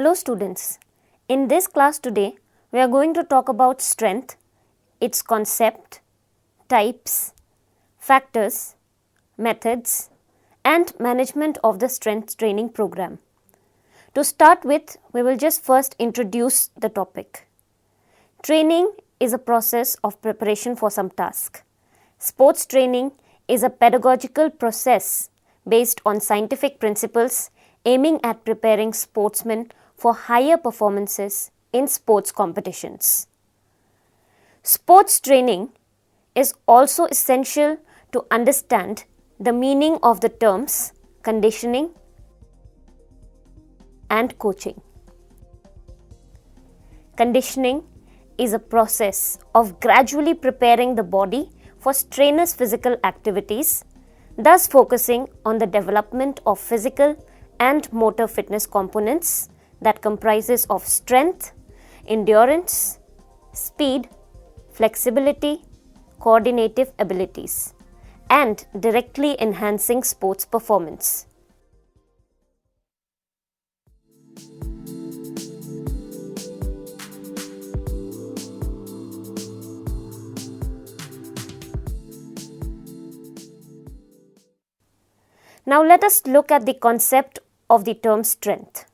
Hello students, in this class today we are going to talk about strength, its concept, types, factors, methods and management of the strength training program. To start with, we will just first introduce the topic. Training is a process of preparation for some task. Sports training is a pedagogical process based on scientific principles aiming at preparing sportsmen for higher performances in sports competitions. Sports training is also essential to understand the meaning of the terms conditioning and coaching. Conditioning is a process of gradually preparing the body for strenuous physical activities, thus focusing on the development of physical and motor fitness components that comprises of strength, endurance, speed, flexibility, coordinative abilities, and directly enhancing sports performance. Now let us look at the concept of the term strength.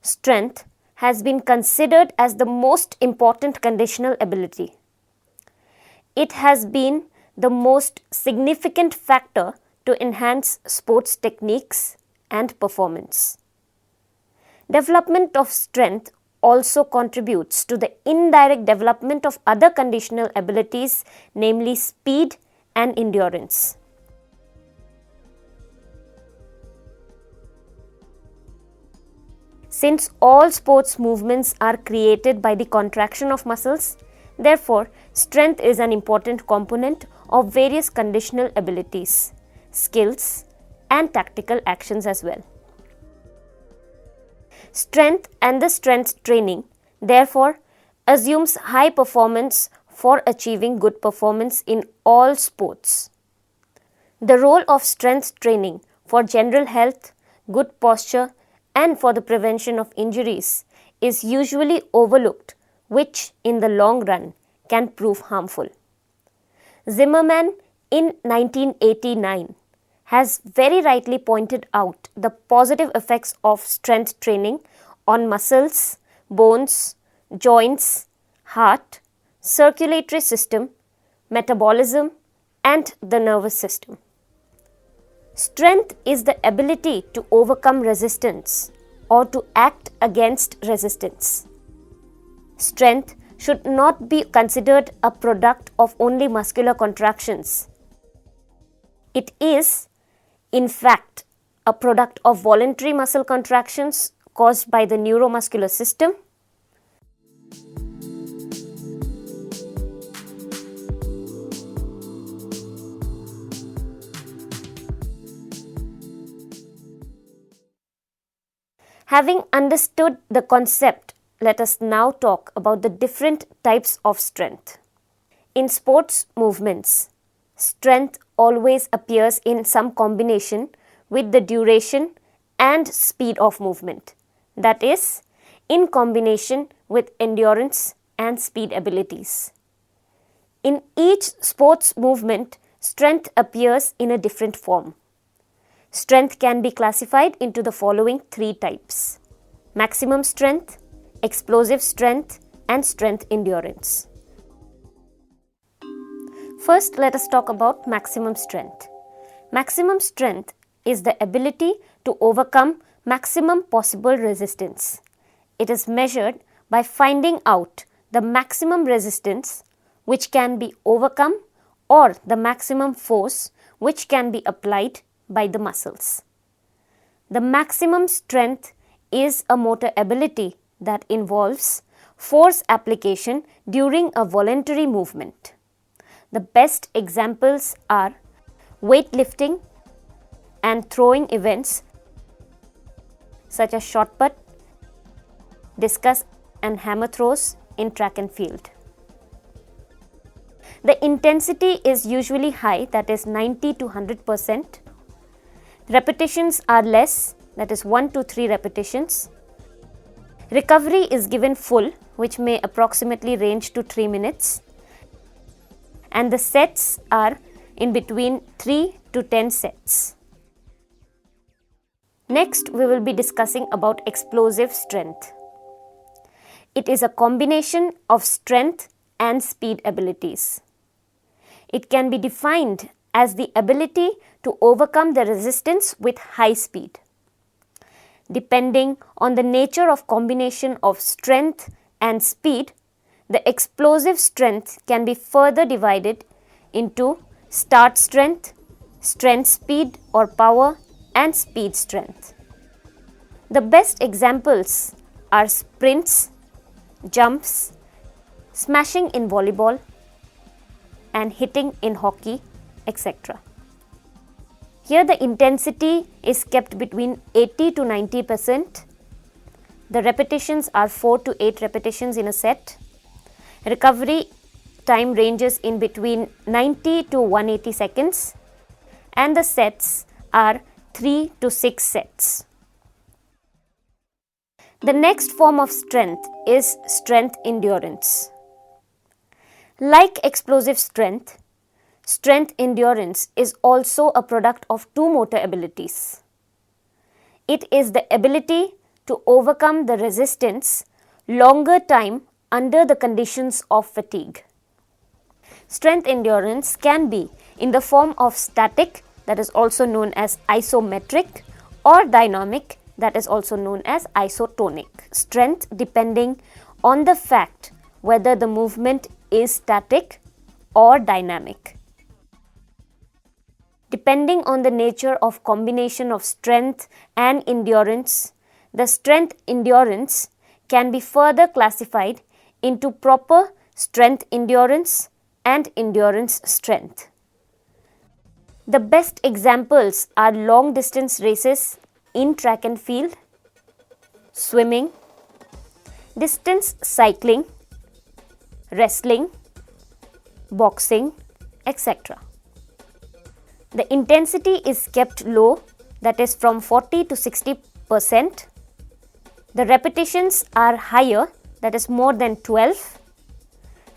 Strength has been considered as the most important conditional ability. It has been the most significant factor to enhance sports techniques and performance. Development of strength also contributes to the indirect development of other conditional abilities, namely speed and endurance. Since all sports movements are created by the contraction of muscles, therefore, strength is an important component of various conditional abilities, skills, and tactical actions as well. Strength and the strength training, therefore, assumes high performance for achieving good performance in all sports. The role of strength training for general health, good posture, and for the prevention of injuries is usually overlooked, which in the long run can prove harmful. Zimmerman in 1989 has very rightly pointed out the positive effects of strength training on muscles, bones, joints, heart, circulatory system, metabolism, and the nervous system. Strength is the ability to overcome resistance or to act against resistance. Strength should not be considered a product of only muscular contractions. It is, in fact, a product of voluntary muscle contractions caused by the neuromuscular system, Having understood the concept, let us now talk about the different types of strength. In sports movements, strength always appears in some combination with the duration and speed of movement, that is, in combination with endurance and speed abilities. In each sports movement, strength appears in a different form. Strength can be classified into the following three types: maximum strength, explosive strength, and strength endurance. First, let us talk about maximum strength. Maximum strength is the ability to overcome maximum possible resistance. It is measured by finding out the maximum resistance which can be overcome or the maximum force which can be applied by the muscles. The maximum strength is a motor ability that involves force application during a voluntary movement. The best examples are weightlifting and throwing events such as shot put, discus and hammer throws in track and field. The intensity is usually high, that is 90 to 100%. Repetitions are less that is 1 to 3 repetitions. Recovery is given full, which may approximately range to 3 minutes, and the sets are in between 3 to 10 sets. Next, we will be discussing about explosive strength. It is a combination of strength and speed abilities. It can be defined as the ability to overcome the resistance with high speed. Depending on the nature of combination of strength and speed, the explosive strength can be further divided into start strength, strength speed or power, and speed strength. The best examples are sprints, jumps, smashing in volleyball, and hitting in hockey, etc. Here the intensity is kept between 80 to 90%. The repetitions are 4 to 8 repetitions in a set. Recovery time ranges in between 90 to 180 seconds, and the sets are 3 to 6 sets. The next form of strength is strength endurance. Like explosive strength, strength endurance is also a product of two motor abilities. It is the ability to overcome the resistance longer time under the conditions of fatigue. Strength endurance can be in the form of static, that is also known as isometric, or dynamic, that is also known as isotonic strength, depending on the fact whether the movement is static or dynamic. Depending on the nature of combination of strength and endurance, the strength endurance can be further classified into proper strength endurance and endurance strength. The best examples are long distance races in track and field, swimming, distance cycling, wrestling, boxing, etc. The intensity is kept low, that is from 40 to 60%. The repetitions are higher, that is more than 12.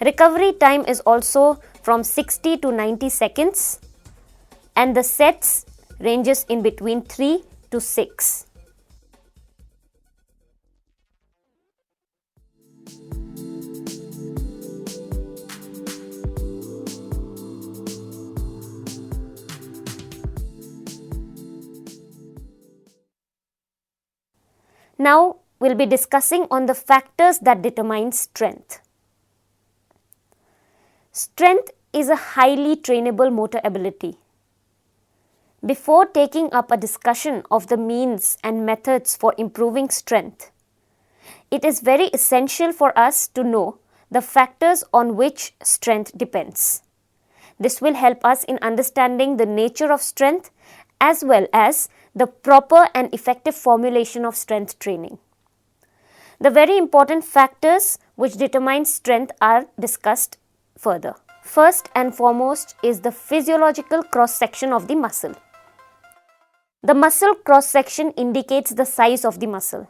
Recovery time is also from 60 to 90 seconds, and the sets ranges in between 3 to 6. Now, we will be discussing on the factors that determine strength. Strength is a highly trainable motor ability. Before taking up a discussion of the means and methods for improving strength, it is very essential for us to know the factors on which strength depends. This will help us in understanding the nature of strength as well as the proper and effective formulation of strength training. The very important factors which determine strength are discussed further. First and foremost is the physiological cross-section of the muscle. The muscle cross-section indicates the size of the muscle.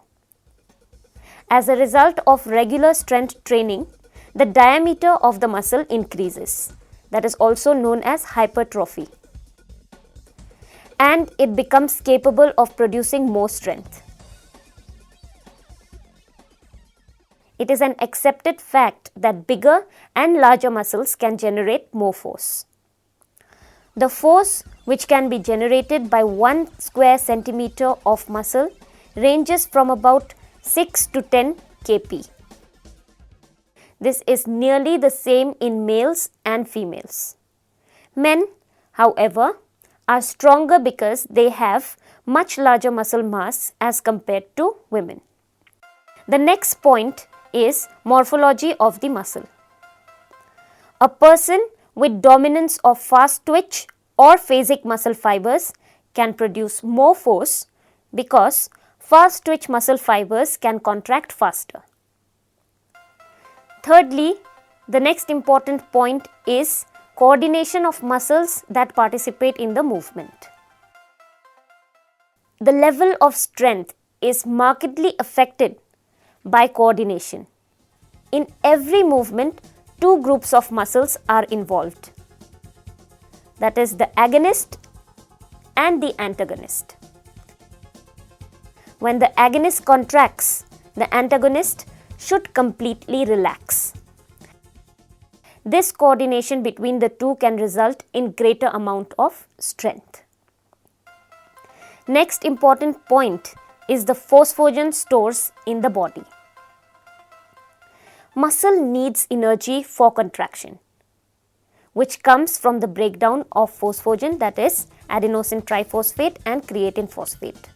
As a result of regular strength training, the diameter of the muscle increases. That is also known as hypertrophy. And it becomes capable of producing more strength. It is an accepted fact that bigger and larger muscles can generate more force. The force which can be generated by 1 square centimeter of muscle ranges from about 6 to 10 kp. This is nearly the same in males and females. Men, however, are stronger because they have much larger muscle mass as compared to women. The next point is morphology of the muscle. A person with dominance of fast twitch or phasic muscle fibers can produce more force because fast twitch muscle fibers can contract faster. Thirdly, the next important point is coordination of muscles that participate in the movement. the level of strength is markedly affected by coordination. In every movement, two groups of muscles are involved, that is the agonist and the antagonist. When the agonist contracts, the antagonist should completely relax. This coordination between the two can result in greater amount of strength. Next important point is the phosphagen stores in the body. Muscle needs energy for contraction, which comes from the breakdown of phosphagen, that is adenosine triphosphate and creatine phosphate.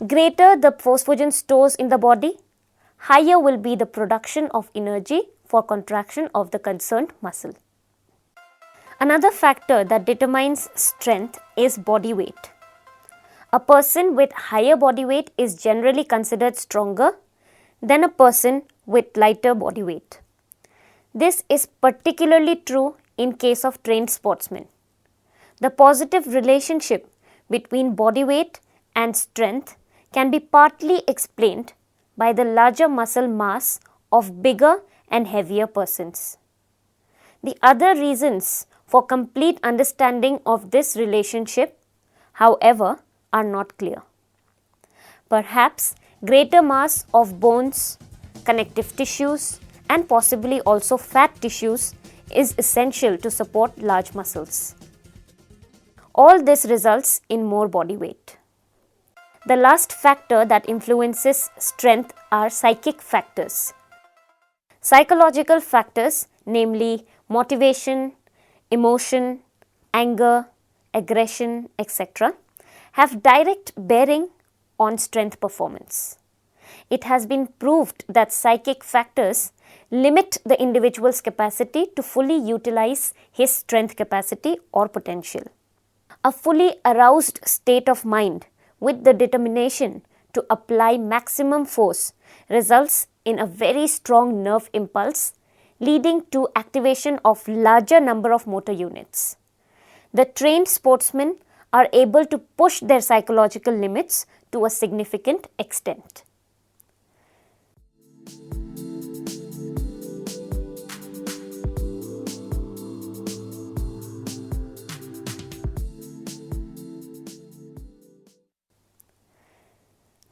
Greater the phosphagen stores in the body, higher will be the production of energy for contraction of the concerned muscle. Another factor that determines strength is body weight. A person with higher body weight is generally considered stronger than a person with lighter body weight. This is particularly true in case of trained sportsmen. The positive relationship between body weight and strength can be partly explained by the larger muscle mass of bigger and heavier persons. The other reasons for complete understanding of this relationship, however, are not clear. Perhaps greater mass of bones, connective tissues, and possibly also fat tissues is essential to support large muscles. All this results in more body weight. The last factor that influences strength are psychic factors. Psychological factors, namely motivation, emotion, anger, aggression, etc., have direct bearing on strength performance. It has been proved that psychic factors limit the individual's capacity to fully utilize his strength capacity or potential. A fully aroused state of mind with the determination to apply maximum force results in a very strong nerve impulse, leading to activation of larger number of motor units. The trained sportsmen are able to push their psychological limits to a significant extent.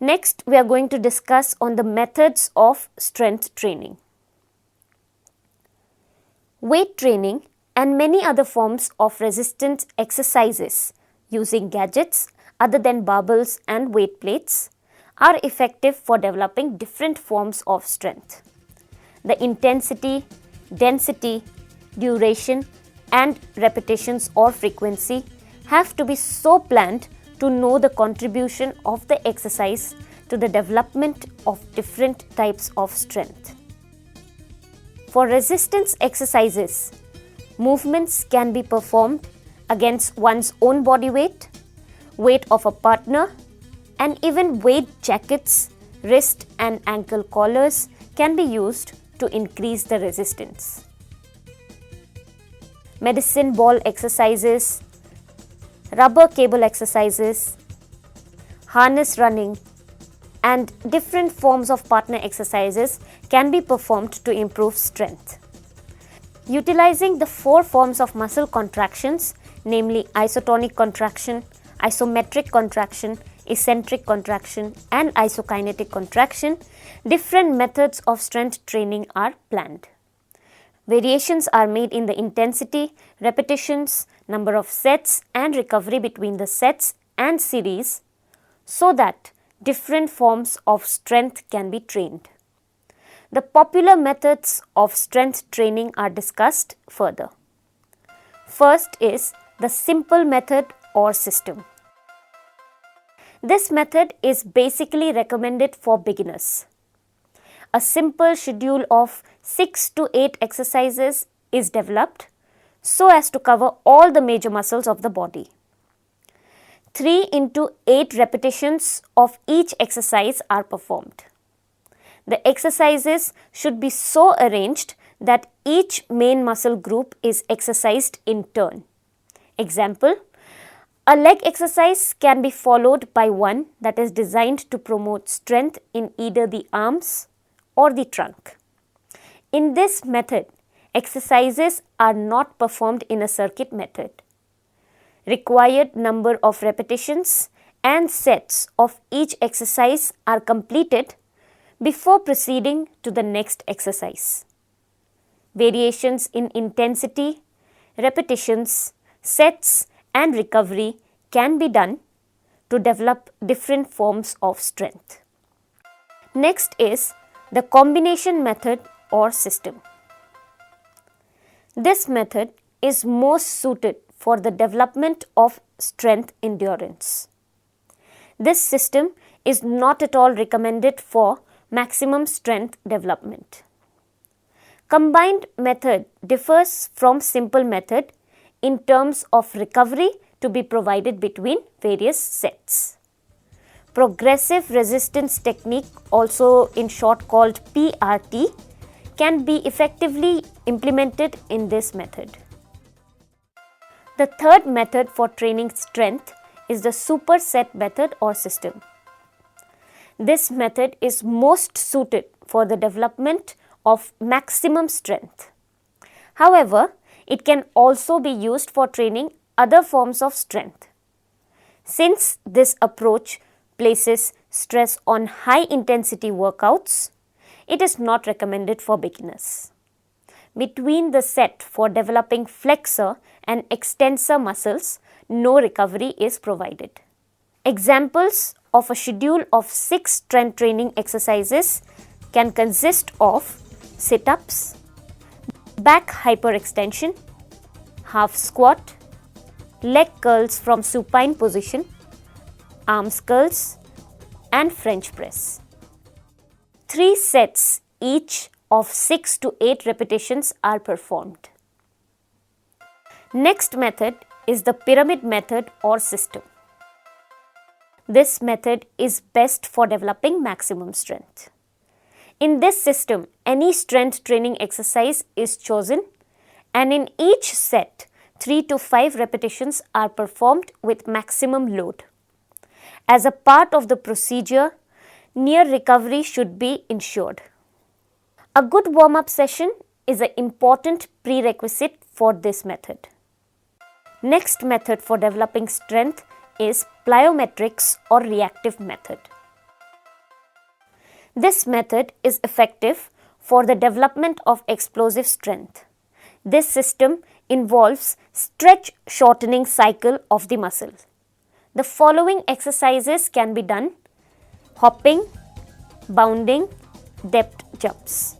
Next, we are going to discuss on the methods of strength training. Weight training and many other forms of resistance exercises using gadgets other than barbells and weight plates are effective for developing different forms of strength. The intensity, density, duration and repetitions or frequency have to be so planned to know the contribution of the exercise to the development of different types of strength. For resistance exercises, movements can be performed against one's own body weight, weight of a partner, and even weight jackets, wrist and ankle collars can be used to increase the resistance. Medicine ball exercises, rubber cable exercises, harness running, and different forms of partner exercises can be performed to improve strength. Utilizing the 4 forms of muscle contractions, namely isotonic contraction, isometric contraction, eccentric contraction, and isokinetic contraction, different methods of strength training are planned. Variations are made in the intensity, repetitions, number of sets and recovery between the sets and series so that different forms of strength can be trained. The popular methods of strength training are discussed further. First is the simple method or system. This method is basically recommended for beginners. A simple schedule of 6 to 8 exercises is developed so as to cover all the major muscles of the body. 3 into 8 repetitions of each exercise are performed. The exercises should be so arranged that each main muscle group is exercised in turn. Example, A leg exercise can be followed by one that is designed to promote strength in either the arms or the trunk. In this method, exercises are not performed in a circuit method. Required number of repetitions and sets of each exercise are completed before proceeding to the next exercise. Variations in intensity, repetitions, sets and recovery can be done to develop different forms of strength. Next is the combination method or system. This method is most suited for the development of strength endurance. This system is not at all recommended for maximum strength development. Combined method differs from simple method in terms of recovery to be provided between various sets. Progressive resistance technique, also in short called PRT, can be effectively implemented in this method. The third method for training strength is the superset method or system. This method is most suited for the development of maximum strength. However, it can also be used for training other forms of strength. Since this approach places stress on high intensity workouts, it is not recommended for beginners. Between the set for developing flexor and extensor muscles, no recovery is provided. Examples of a schedule of 6 strength training exercises can consist of sit-ups, back hyperextension, half squat, leg curls from supine position, arms curls and French press. 3 sets each of 6 to 8 repetitions are performed. Next method is the pyramid method or system. This method is best for developing maximum strength. In this system, any strength training exercise is chosen and in each set, 3 to 5 repetitions are performed with maximum load. As a part of the procedure, near recovery should be ensured. A good warm-up session is an important prerequisite for this method. Next method for developing strength is plyometrics or reactive method. This method is effective for the development of explosive strength. This system involves stretch shortening cycle of the muscle. The following exercises can be done: hopping, bounding, depth jumps.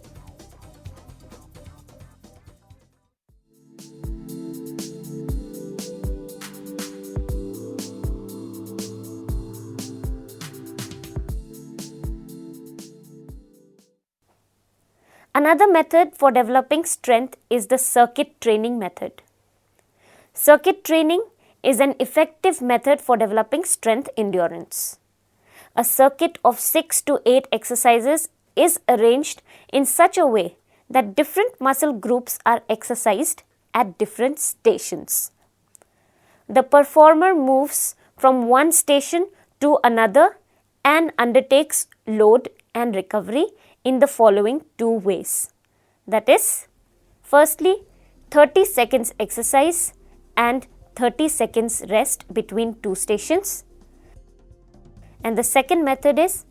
Another method for developing strength is the circuit training method. Circuit training is an effective method for developing strength endurance. A circuit of 6 to 8 exercises is arranged in such a way that different muscle groups are exercised at different stations. The performer moves from one station to another and undertakes load and recovery in the following 2 ways. That is, firstly, 30 seconds exercise and 30 seconds rest between 2 stations. And the second method is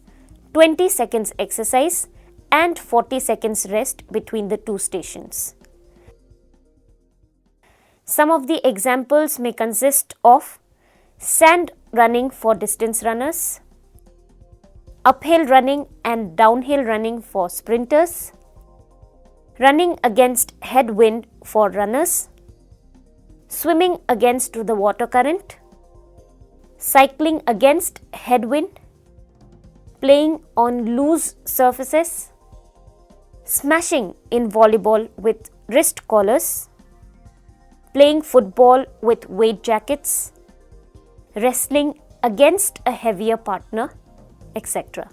20 seconds exercise and 40 seconds rest between the 2 stations. Some of the examples may consist of sand running for distance runners, uphill running and downhill running for sprinters, running against headwind for runners, swimming against the water current, cycling against headwind, playing on loose surfaces, smashing in volleyball with wrist collars, playing football with weight jackets, wrestling against a heavier partner, etc.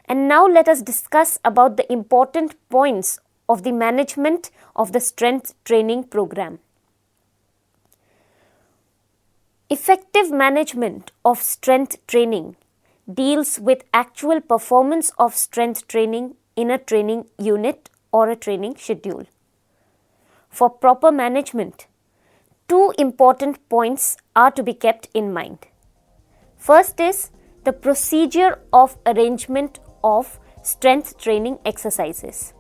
And now let us discuss about the important points of the management of the strength training program. Effective management of strength training deals with actual performance of strength training in a training unit or a training schedule. For proper management, two important points are to be kept in mind. First is the procedure of arrangement of strength training exercises.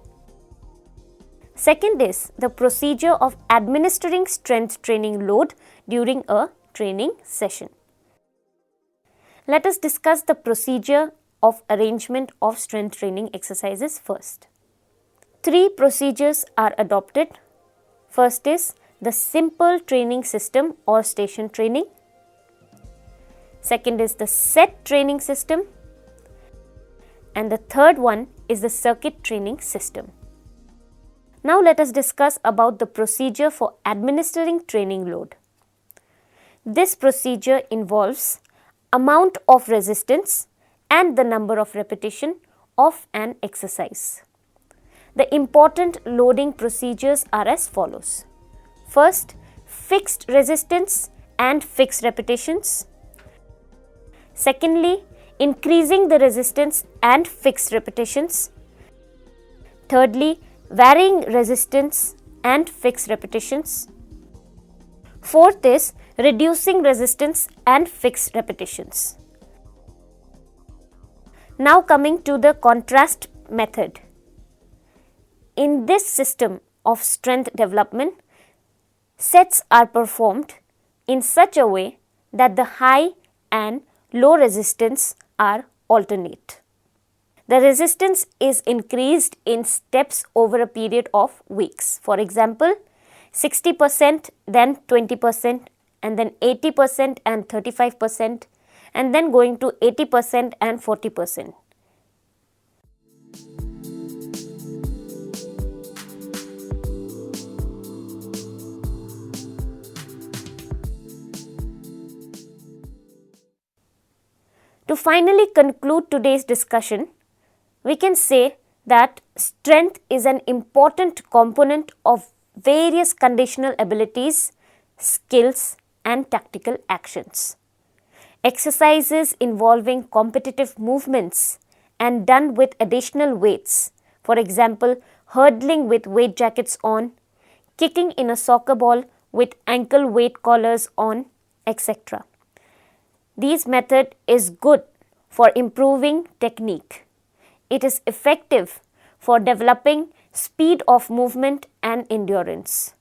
Second is the procedure of administering strength training load during a training session. Let us discuss the procedure of arrangement of strength training exercises first. Three procedures are adopted. First is the simple training system or station training. Second is the set training system. And the third one is the circuit training system. Now let us discuss about the procedure for administering training load. This procedure involves amount of resistance and the number of repetition of an exercise. The important loading procedures are as follows. First, fixed resistance and fixed repetitions. Secondly, increasing the resistance and fixed repetitions. Thirdly, varying resistance and fixed repetitions. Fourth is reducing resistance and fixed repetitions. Now coming to the contrast method. In this system of strength development, sets are performed in such a way that the high and low resistance are alternate. The resistance is increased in steps over a period of weeks. For example, 60%, then 20%, and then 80% and 35%, and then going to 80% and 40%. To finally conclude today's discussion, we can say that strength is an important component of various conditional abilities, skills, and tactical actions. Exercises involving competitive movements and done with additional weights, for example, hurdling with weight jackets on, kicking in a soccer ball with ankle weight collars on, etc. This method is good for improving technique. It is effective for developing speed of movement and endurance.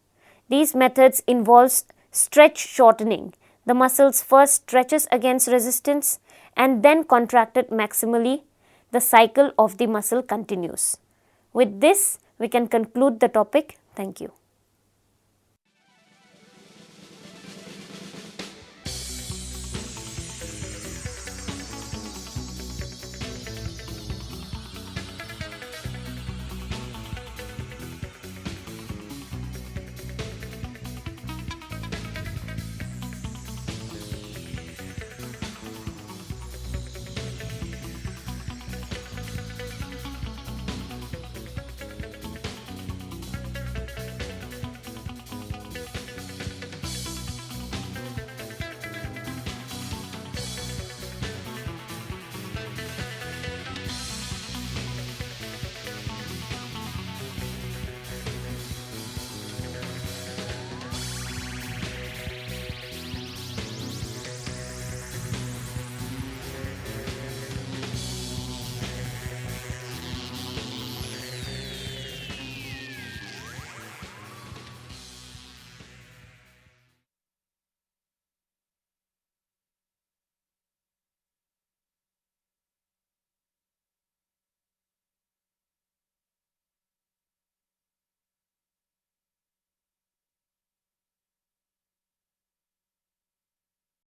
These methods involve stretch shortening. The muscles first stretches against resistance and then contracted maximally. The cycle of the muscle continues. With this, we can conclude the topic. Thank you.